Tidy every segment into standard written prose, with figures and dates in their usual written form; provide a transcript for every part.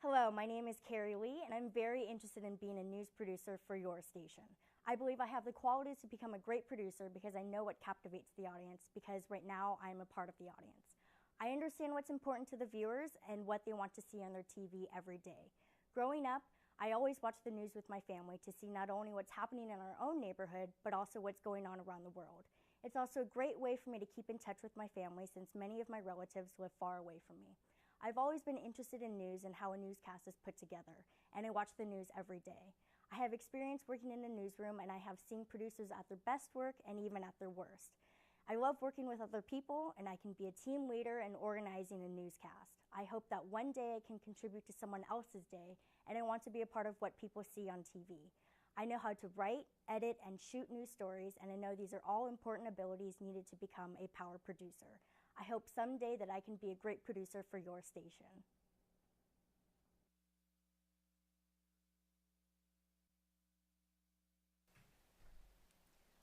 Hello, my name is Carrie Lee, and I'm very interested in being a news producer for your station. I believe I have the qualities to become a great producer because I know what captivates the audience, because right now I'm a part of the audience. I understand what's important to the viewers and what they want to see on their TV every day. Growing up, I always watched the news with my family to see not only what's happening in our own neighborhood, but also what's going on around the world. It's also a great way for me to keep in touch with my family since many of my relatives live far away from me. I've always been interested in news and how a newscast is put together, and I watch the news every day. I have experience working in a newsroom, and I have seen producers at their best work and even at their worst. I love working with other people, and I can be a team leader and organizing a newscast. I hope that one day I can contribute to someone else's day, and I want to be a part of what people see on TV. I know how to write, edit, and shoot news stories, and I know these are all important abilities needed to become a power producer. I hope someday that I can be a great producer for your station.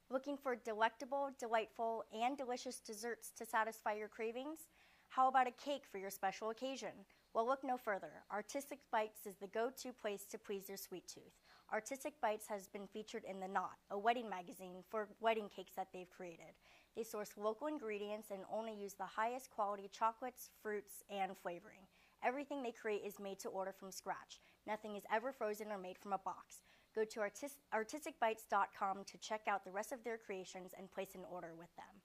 Looking for delectable, delightful, and delicious desserts to satisfy your cravings? How about a cake for your special occasion? Well, look no further. Artistic Bites is the go-to place to please your sweet tooth. Artistic Bites has been featured in The Knot, a wedding magazine for wedding cakes that they've created. They source local ingredients and only use the highest quality chocolates, fruits, and flavoring. Everything they create is made to order from scratch. Nothing is ever frozen or made from a box. Go to artisticbites.com to check out the rest of their creations and place an order with them.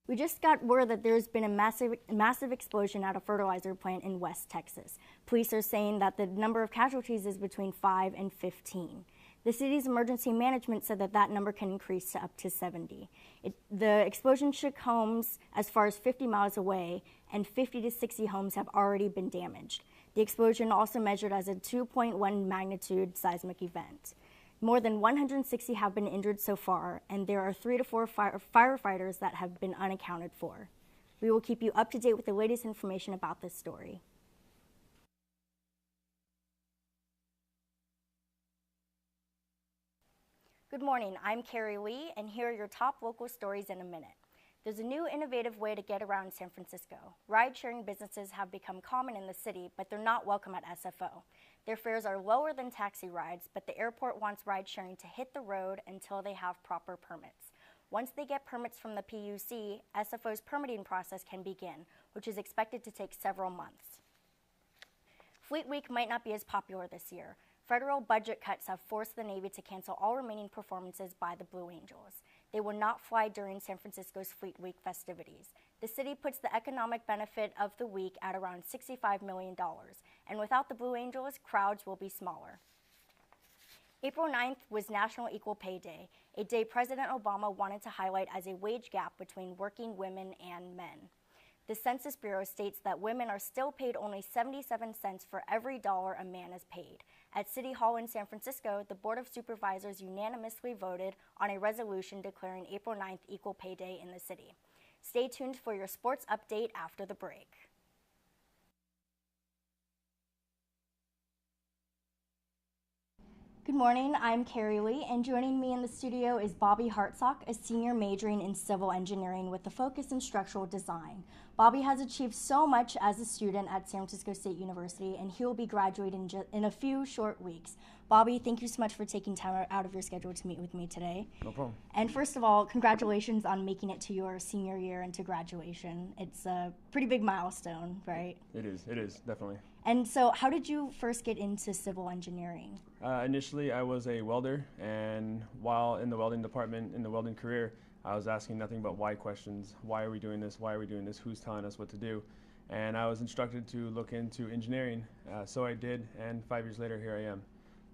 We just got word that there's been a massive explosion at a fertilizer plant in West Texas. Police are saying that the number of casualties is between 5 and 15. The city's emergency management said that that number can increase to up to 70. The explosion shook homes as far as 50 miles away, and 50 to 60 homes have already been damaged. The explosion also measured as a 2.1 magnitude seismic event. More than 160 have been injured so far, and there are 3 to 4 firefighters that have been unaccounted for. We will keep you up to date with the latest information about this story. Good morning, I'm Carrie Lee, and here are your top local stories in a minute. There's a new innovative way to get around San Francisco. Ride-sharing businesses have become common in the city, but they're not welcome at SFO. Their fares are lower than taxi rides, but the airport wants ride-sharing to hit the road until they have proper permits. Once they get permits from the PUC, SFO's permitting process can begin, which is expected to take several months. Fleet Week might not be as popular this year. Federal budget cuts have forced the Navy to cancel all remaining performances by the Blue Angels. They will not fly during San Francisco's Fleet Week festivities. The city puts the economic benefit of the week at around $65 million, and without the Blue Angels, crowds will be smaller. April 9th was National Equal Pay Day, a day President Obama wanted to highlight as a wage gap between working women and men. The Census Bureau states that women are still paid only 77 cents for every dollar a man is paid. At City Hall in San Francisco, the Board of Supervisors unanimously voted on a resolution declaring April 9th Equal Pay Day in the city. Stay tuned for your sports update after the break. Good morning, I'm Carrie Lee, and joining me in the studio is Bobby Hartsock, a senior majoring in civil engineering with a focus in structural design. Bobby has achieved so much as a student at San Francisco State University, and he will be graduating in a few short weeks. Bobby, thank you so much for taking time out of your schedule to meet with me today. No problem. And first of all, congratulations on making it to your senior year and to graduation. It's a pretty big milestone, right? It is, definitely. And so how did you first get into civil engineering? Initially, I was a welder, and while in the welding department, in the welding career, I was asking nothing but why questions. Why are we doing this? Why are we doing this? Who's telling us what to do? And I was instructed to look into engineering, so I did, and 5 years later, here I am.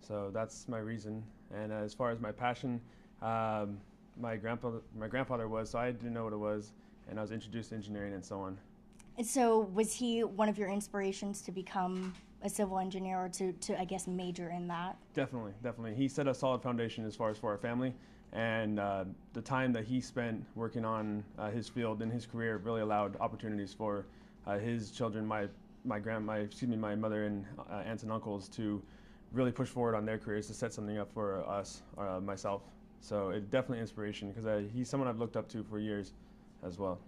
So that's my reason. And as far as my passion, my grandfather was, so I didn't know what it was, and I was introduced to engineering and so on. And so was he one of your inspirations to become a civil engineer, or to I guess, major in that? Definitely. He set a solid foundation as far as for our family, and the time that he spent working on his field and his career really allowed opportunities for his children, my mother and aunts and uncles to really push forward on their careers to set something up for us, myself. So it's definitely inspiration because he's someone I've looked up to for years as well.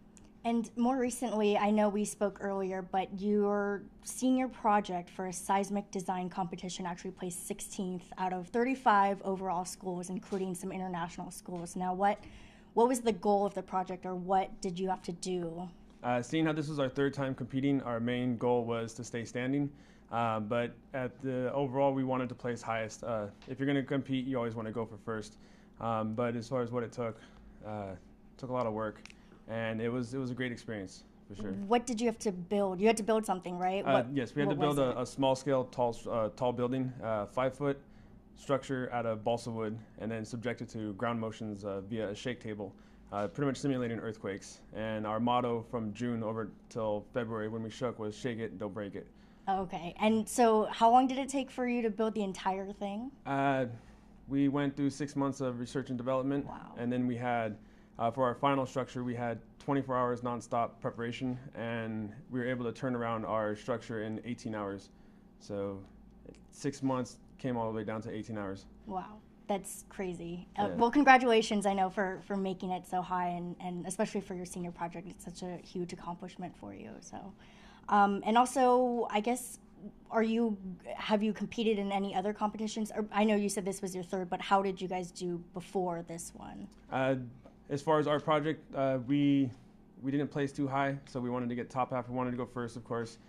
And more recently, I know we spoke earlier, but your senior project for a seismic design competition actually placed 16th out of 35 overall schools, including some international schools. Now, what was the goal of the project, or what did you have to do? Seeing how this was our third time competing, our main goal was to stay standing. But at the overall, we wanted to place highest. If you're going to compete, you always want to go for first. But as far as what it took a lot of work. And it was a great experience, for sure. What did you have to build? You had to build something, right? Yes, we had to build a small-scale, tall building, 5-foot structure out of balsa wood, and then subject it to ground motions via a shake table, pretty much simulating earthquakes. And our motto from June over till February when we shook was "Shake it, don't break it." Okay. And so how long did it take for you to build the entire thing? We went through 6 months of research and development. Wow. And then we had for our final structure, we had 24 hours nonstop preparation, and we were able to turn around our structure in 18 hours. So 6 months came all the way down to 18 hours. Wow, that's crazy. Yeah. Well, congratulations, I know, for making it so high, and especially for your senior project. It's such a huge accomplishment for you. So, and also, I guess, have you competed in any other competitions? Or, I know you said this was your third, but how did you guys do before this one? As far as our project, we didn't place too high, so we wanted to get top half. We wanted to go first, of course.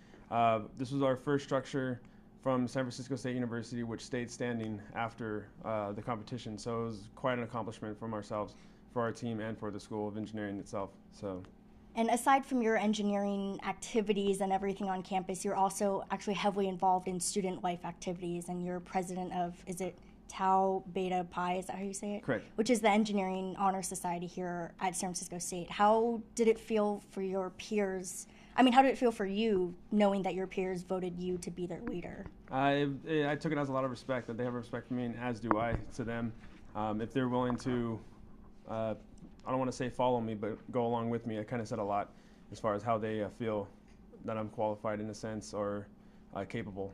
This was our first structure from San Francisco State University, which stayed standing after the competition. So it was quite an accomplishment from ourselves, for our team, and for the School of Engineering itself. So. And aside from your engineering activities and everything on campus, you're also actually heavily involved in student life activities, and you're president of, is it Tau Beta Pi, is that how you say it? Correct. Which is the Engineering Honor Society here at San Francisco State. How did it feel for your peers? I mean, how did it feel for you knowing that your peers voted you to be their leader? I took it as a lot of respect, that they have respect for me, and as do I to them. If they're willing to, I don't want to say follow me, but go along with me, I kind of said a lot as far as how they feel that I'm qualified in a sense, or capable.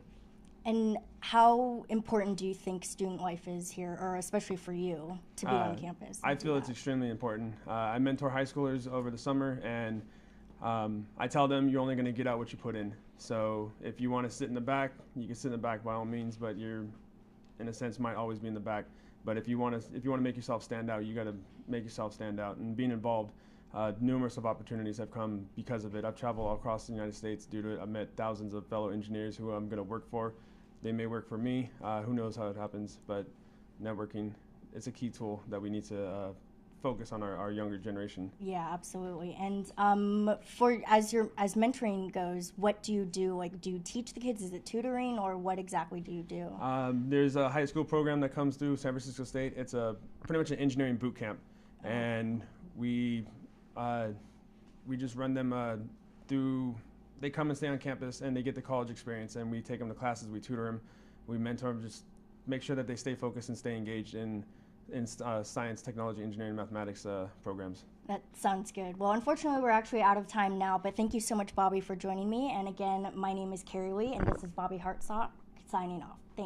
And how important do you think student life is here, or especially for you, to be on campus? I feel it's extremely important. I mentor high schoolers over the summer, and I tell them you're only going to get out what you put in. So if you want to sit in the back, you can sit in the back by all means, but you're, in a sense, might always be in the back. But if you want to make yourself stand out, you got to make yourself stand out. And being involved, numerous of opportunities have come because of it. I've traveled all across the United States due to it. I've met thousands of fellow engineers who I'm going to work for. They may work for me. Who knows how it happens? But networking, it's a key tool that we need to focus on our younger generation. Yeah, absolutely. And as mentoring goes, what do you do? Like, do you teach the kids? Is it tutoring, or what exactly do you do? There's a high school program that comes through San Francisco State. It's pretty much an engineering boot camp, and we just run them through. They come and stay on campus, and they get the college experience, and we take them to classes, we tutor them, we mentor them, just make sure that they stay focused and stay engaged in science, technology, engineering, mathematics programs. That sounds good. Well, unfortunately, we're actually out of time now, but thank you so much, Bobby, for joining me. And again, my name is Carrie Lee, and this is Bobby Hartsock signing off.